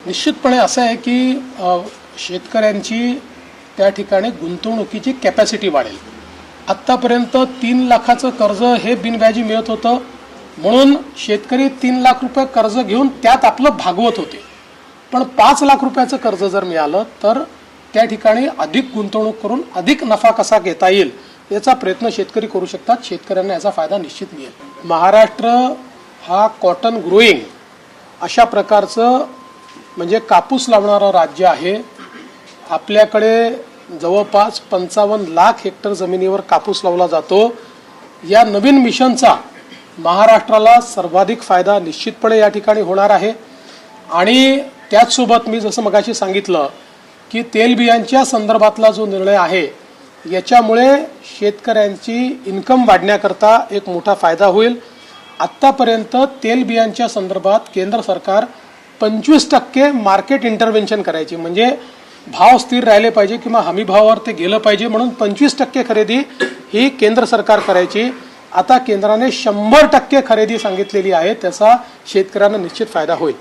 निश्चितपणे असं आहे की शेतकऱ्यांची त्या ठिकाणी गुंतवणुकीची कॅपॅसिटी वाढेल। आत्तापर्यंत 3 लाखाचं कर्ज हे बिनव्याजी मिळत होतं, म्हणून शेतकरी 3 लाख रुपये कर्ज घेऊन त्यात आपलं भागवत होते। पण 5 लाख रुपयाचं कर्ज जर मिळालं तर त्या ठिकाणी अधिक गुंतवणूक करून अधिक नफा कसा घेता येईल याचा प्रयत्न शेतकरी करू शकतात। शेतकऱ्यांना याचा फायदा निश्चित मिळेल। महाराष्ट्र हा कॉटन ग्रोइंग अशा प्रकारचं म्हणजे कापूस लावणारं राज्य आहे। आपल्याकडे जवळपास 55 लाख हेक्टर जमिनीवर कापूस लावला जातो। या नवीन मिशनचा महाराष्ट्राला सर्वाधिक फायदा निश्चितपणे या ठिकाणी होणार आहे। आणि त्याचसोबत मी जसं मगाशी सांगितलं की तेलबियांच्या संदर्भातला जो निर्णय आहे याच्यामुळे शेतकऱ्यांची इन्कम वाढण्याकरता एक मोठा फायदा होईल। आत्तापर्यंत तेलबियांच्या संदर्भात केंद्र सरकार 25% मार्केट इंटरव्हेन्शन करायची, म्हणजे भाव स्थिर राहिले पाहिजे किंवा हमी भावावर ते गेलं पाहिजे म्हणून 25% खरेदी ही केंद्र सरकार करायची। आता केंद्राने 100% खरेदी सांगितलेली आहे, त्याचा शेतकऱ्यांना निश्चित फायदा होईल।